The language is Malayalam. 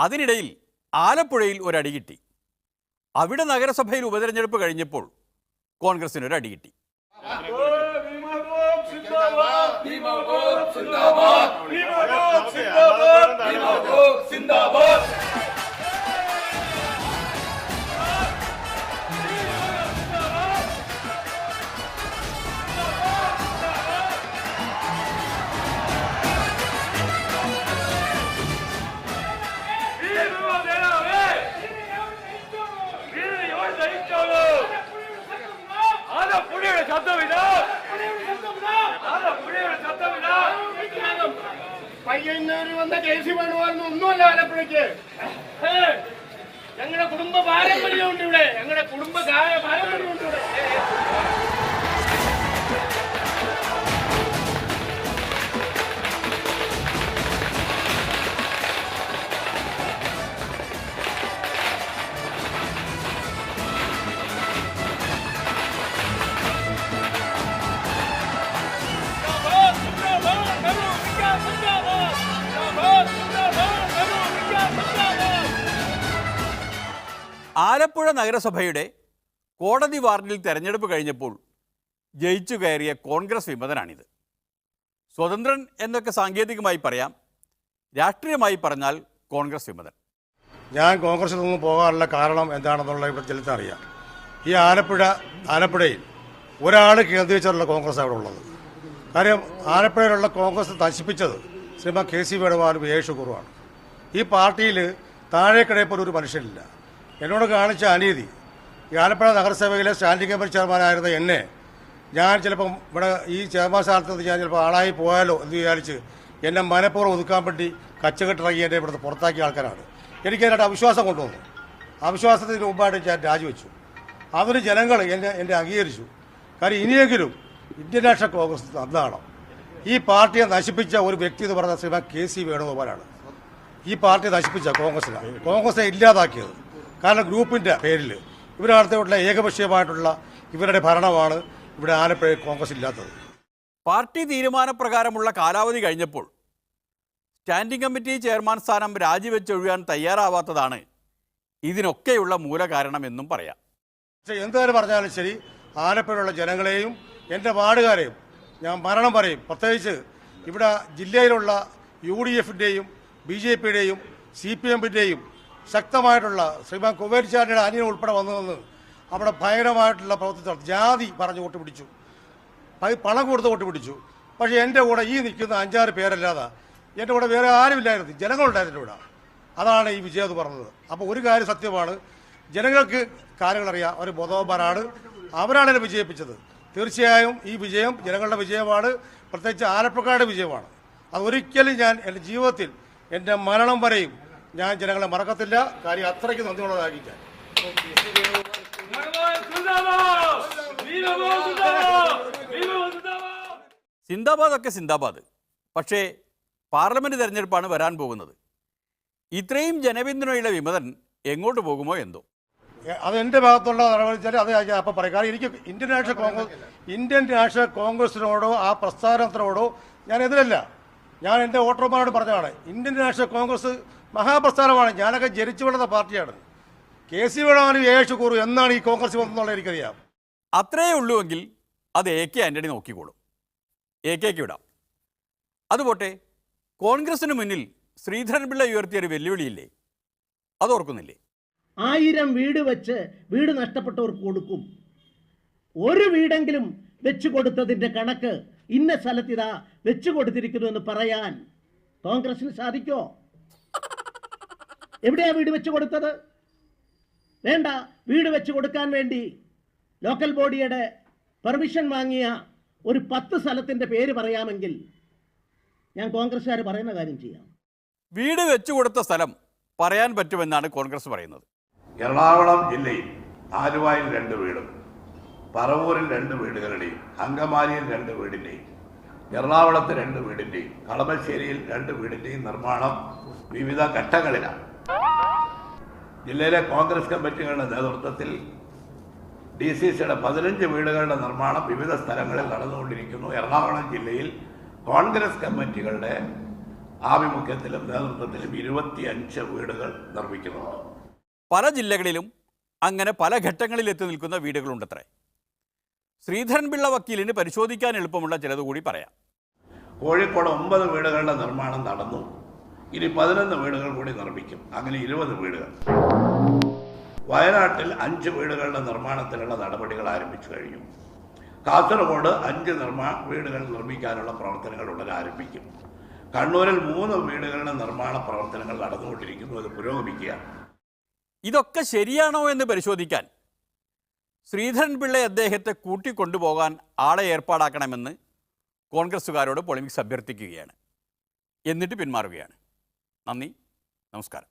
അതിനിടയിൽ ആലപ്പുഴയിൽ ഒരടി കിട്ടി. അവിടെ നഗരസഭയിൽ ഉപതെരഞ്ഞെടുപ്പ് കഴിഞ്ഞപ്പോൾ കോൺഗ്രസിന് ഒരു അടി കിട്ടി. പയ്യന്നൂര് വന്ന കെ സി വേണുമായിരുന്നു ഒന്നുമല്ല ആലപ്പുഴയ്ക്ക്. ഞങ്ങളുടെ കുടുംബ പാരമ്പര്യമുണ്ട് ഇവിടെ, ഞങ്ങളുടെ കുടുംബ പാരമ്പര്യമുണ്ട് ഇവിടെ. ആലപ്പുഴ നഗരസഭയുടെ കോടതി വാർഡിൽ തെരഞ്ഞെടുപ്പ് കഴിഞ്ഞപ്പോൾ ജയിച്ചു കയറിയ കോൺഗ്രസ് വിമതനാണിത്. സ്വതന്ത്രൻ എന്നൊക്കെ സാങ്കേതികമായി പറയാം, രാഷ്ട്രീയമായി പറഞ്ഞാൽ കോൺഗ്രസ് വിമതൻ. ഞാൻ കോൺഗ്രസിൽ നിന്ന് പോകാനുള്ള കാരണം എന്താണെന്നുള്ള ഇവിടെ ചിലർക്കറിയാം. ഈ ആലപ്പുഴയിൽ ഒരാൾ കേന്ദ്രീകരിച്ചുള്ള കോൺഗ്രസ് അവിടെ ഉള്ളത്. കാര്യം ആലപ്പുഴയിലുള്ള കോൺഗ്രസ് നശിപ്പിച്ചത് ശ്രീമാൻ കെ സി വേണുഗോപാലും എ ഷുക്കൂറുമാണ്. ഈ പാർട്ടിയിൽ താഴേക്കിടയിൽ പോലും ഒരു മനുഷ്യനില്ല. എന്നോട് കാണിച്ച അനീതി, ഈ ആലപ്പുഴ നഗരസഭയിലെ സ്റ്റാൻഡിംഗ് കമ്മിറ്റി ചെയർമാനായിരുന്ന എന്നെ ഞാൻ ചിലപ്പം ഇവിടെ ഈ ചെയർമാൻ സ്ഥാനത്ത് നിന്ന് ഞാൻ ചിലപ്പോൾ ആളായി പോയാലോ എന്ന് വിചാരിച്ച് എന്നെ മനഃപൂർവ്വം ഒതുക്കാൻ വേണ്ടി കച്ചകെട്ടിറങ്ങി എന്നെ ഇവിടുത്തെ പുറത്താക്കിയ ആൾക്കാരാണ്. എനിക്കതിനായിട്ട് അവിശ്വാസം കൊണ്ടുവന്നു. അവിശ്വാസത്തിന് മുമ്പായിട്ട് ഞാൻ രാജിവെച്ചു. അതിന് ജനങ്ങൾ എന്നെ അംഗീകരിച്ചു. കാര്യം ഇനിയെങ്കിലും ഇന്ത്യൻ നാഷണൽ കോൺഗ്രസ് അതാണ്. ഈ പാർട്ടിയെ നശിപ്പിച്ച ഒരു വ്യക്തി എന്ന് പറഞ്ഞ ശ്രീമാൻ കെ സി വേണുഗോപാലാണ്. ഈ പാർട്ടി നശിപ്പിച്ച കോൺഗ്രസിനെ ഇല്ലാതാക്കിയത്. കാരണം ഗ്രൂപ്പിൻ്റെ പേരിൽ ഇവരടുത്തുള്ള ഏകപക്ഷീയമായിട്ടുള്ള ഇവരുടെ ഭരണമാണ് ഇവിടെ ആലപ്പുഴയിൽ കോൺഗ്രസ് ഇല്ലാത്തത്. പാർട്ടി തീരുമാനപ്രകാരമുള്ള കാലാവധി കഴിഞ്ഞപ്പോൾ സ്റ്റാൻഡിംഗ് കമ്മിറ്റി ചെയർമാൻ സ്ഥാനം രാജിവെച്ചൊഴിയാൻ തയ്യാറാവാത്തതാണ് ഇതിനൊക്കെയുള്ള മൂലകാരണമെന്നും പറയാം. പക്ഷേ എന്തായാലും പറഞ്ഞാലും ശരി, ആലപ്പുഴയിലുള്ള ജനങ്ങളെയും എൻ്റെ വാർഡുകാരെയും ഞാൻ മരണം പറയും. പ്രത്യേകിച്ച് ഇവിടെ ജില്ലയിലുള്ള UDF-ൻ്റെയും BJP-യുടെയും CPM-ൻ്റെയും ശക്തമായിട്ടുള്ള ശ്രീമാൻ കുവേരിച്ചാണ്ടിയുടെ അനിയൻ ഉൾപ്പെടെ വന്നു അവിടെ ഭയങ്കരമായിട്ടുള്ള പ്രവർത്തിച്ചു. ജാതി പറഞ്ഞ് വോട്ട് പിടിച്ചു, പണം കൊടുത്ത് വോട്ട് പിടിച്ചു. പക്ഷേ എൻ്റെ കൂടെ ഈ നിൽക്കുന്ന 5-6 പേരല്ലാതെ എൻ്റെ കൂടെ വേറെ ആരുമില്ലായിരുന്നു, ജനങ്ങളുണ്ടായിരുന്നു ഇവിടെ. അതാണ് ഈ വിജയം എന്ന് പറഞ്ഞത്. അപ്പോൾ ഒരു കാര്യം സത്യമാണ്, ജനങ്ങൾക്ക് കാര്യങ്ങളറിയാം, അവർ ബോധവാന്മാരാണ്, അവരാണ് എന്നെ വിജയിപ്പിച്ചത്. തീർച്ചയായും ഈ വിജയം ജനങ്ങളുടെ വിജയമാണ്, പ്രത്യേകിച്ച് ആലപ്പുഴക്കാരുടെ വിജയമാണ്. അതൊരിക്കലും ഞാൻ എൻ്റെ ജീവിതത്തിൽ എൻ്റെ മരണം വരെയും ഞാൻ ജനങ്ങളെ മറക്കത്തില്ല. കാര്യം അത്രയ്ക്ക് നന്ദിയുള്ളതായിരിക്കാൻ. സിന്ദാബാദ് ഒക്കെ സിന്ദാബാദ്. പക്ഷേ പാർലമെൻറ്റ് തെരഞ്ഞെടുപ്പാണ് വരാൻ പോകുന്നത്. ഇത്രയും ജനപിന്തുണയുള്ള വിമതൻ എങ്ങോട്ട് പോകുമോ എന്തോ. അത് എൻ്റെ ഭാഗത്തുള്ള നടപടിച്ചാൽ അത് ഞാൻ അപ്പം പറയും. കാരണം എനിക്ക് ഇന്ത്യൻ നാഷണൽ കോൺഗ്രസിനോടോ ആ പ്രസ്ഥാനത്തിനോടോ ഞാൻ എതിരല്ല. ഞാൻ എൻ്റെ വോട്ടർമാരോട് പറഞ്ഞതാണ്, ഇന്ത്യൻ നാഷണൽ കോൺഗ്രസ് മഹാപ്രസ്ഥാനമാണ്. ഞാനൊക്കെ ജനിച്ചു വളർന്ന പാർട്ടിയാണ്. കെ സി വേണുഗോപാലും എ ഷുക്കൂറും എന്നാണ് ഈ കോൺഗ്രസ് വന്നെന്നുള്ളത് എനിക്കറിയാം. അത്രയേ ഉള്ളുവെങ്കിൽ അത് AK ആൻ്റണി നോക്കിക്കോളും. AKക്ക് വിടാം. അതുപോട്ടെ, കോൺഗ്രസിന് മുന്നിൽ ശ്രീധരൻപിള്ള ഉയർത്തിയൊരു വെല്ലുവിളിയില്ലേ, അതോർക്കുന്നില്ലേ? 1000 വീട് വെച്ച് വീട് നഷ്ടപ്പെട്ടവർക്ക് കൊടുക്കും. ഒരു വീടെങ്കിലും വെച്ചു കൊടുത്തതിൻ്റെ കണക്ക് ഇന്ന സ്ഥലത്ത് ഇതാ വെച്ചു കൊടുത്തിരിക്കുന്നു എന്ന് പറയാൻ കോൺഗ്രസിന് സാധിക്കോ? എവിടെയാ വീട് വെച്ചു കൊടുത്തത്? വേണ്ട. വീട് വെച്ചു കൊടുക്കാൻ വേണ്ടി ലോക്കൽ ബോഡിയുടെ പെർമിഷൻ വാങ്ങിയ ഒരു 10 സ്ഥലത്തിൻ്റെ പേര് പറയാമെങ്കിൽ ഞാൻ കോൺഗ്രസ്സുകാർ പറയുന്ന കാര്യം ചെയ്യാം. വീട് വെച്ചു കൊടുത്ത സ്ഥലം പറയാൻ പറ്റുമെന്നാണ് കോൺഗ്രസ് പറയുന്നത്. എറണാകുളം ജില്ലയിൽ ആലുവായിൽ 2 വീടും, പറവൂരിൽ 2 വീടുകളുടെയും, അങ്കമാലിയിൽ 2 വീടിൻ്റെയും, എറണാകുളത്ത് 2 വീടിൻ്റെയും, കളമശ്ശേരിയിൽ 2 വീടിൻ്റെയും നിർമ്മാണം വിവിധ ഘട്ടങ്ങളിലാണ്. ജില്ലയിലെ കോൺഗ്രസ് കമ്മിറ്റികളുടെ നേതൃത്വത്തിൽ DCCയുടെ 15 വീടുകളുടെ നിർമ്മാണം വിവിധ സ്ഥലങ്ങളിൽ നടന്നുകൊണ്ടിരിക്കുന്നു. എറണാകുളം ജില്ലയിൽ കോൺഗ്രസ് കമ്മിറ്റികളുടെ ആഭിമുഖ്യത്തിലും നേതൃത്വത്തിലും 25 വീടുകൾ നിർമ്മിക്കുന്നുണ്ട്. പല ജില്ലകളിലും അങ്ങനെ പല ഘട്ടങ്ങളിൽ എത്തി നിൽക്കുന്ന വീടുകളുണ്ടത്രേ. ശ്രീധരൻപിള്ള വക്കീലിന് പരിശോധിക്കാൻ എളുപ്പമുള്ള ചിലത് കൂടി പറയാം. കോഴിക്കോട് 9 വീടുകളുടെ നിർമ്മാണം നടന്നു. ഇനി 11 വീടുകൾ കൂടി നിർമ്മിക്കും. അങ്ങനെ 20 വീടുകൾ. വയനാട്ടിൽ 5 വീടുകളുടെ നിർമ്മാണത്തിനുള്ള നടപടികൾ ആരംഭിച്ചു കഴിഞ്ഞു. കാസർഗോഡ് 5 വീടുകൾ നിർമ്മിക്കാനുള്ള പ്രവർത്തനങ്ങൾ ഉടൻ ആരംഭിക്കും. കണ്ണൂരിൽ 3 വീടുകളുടെ നിർമ്മാണ പ്രവർത്തനങ്ങൾ നടന്നുകൊണ്ടിരിക്കുന്നു. അത് പുരോഗമിക്കുകയാണ്. ഇതൊക്കെ ശരിയാണോ എന്ന് പരിശോധിക്കാൻ ശ്രീധരൻപിള്ളയെ അദ്ദേഹത്തെ കൂട്ടിക്കൊണ്ടുപോകാൻ ആളെ ഏർപ്പാടാക്കണമെന്ന് കോൺഗ്രസ്സുകാരോട് പൊളിമിക്സ് അഭ്യർത്ഥിക്കുകയാണ്. എന്നിട്ട് പിന്മാറുകയാണ്. നന്ദി, നമസ്കാരം.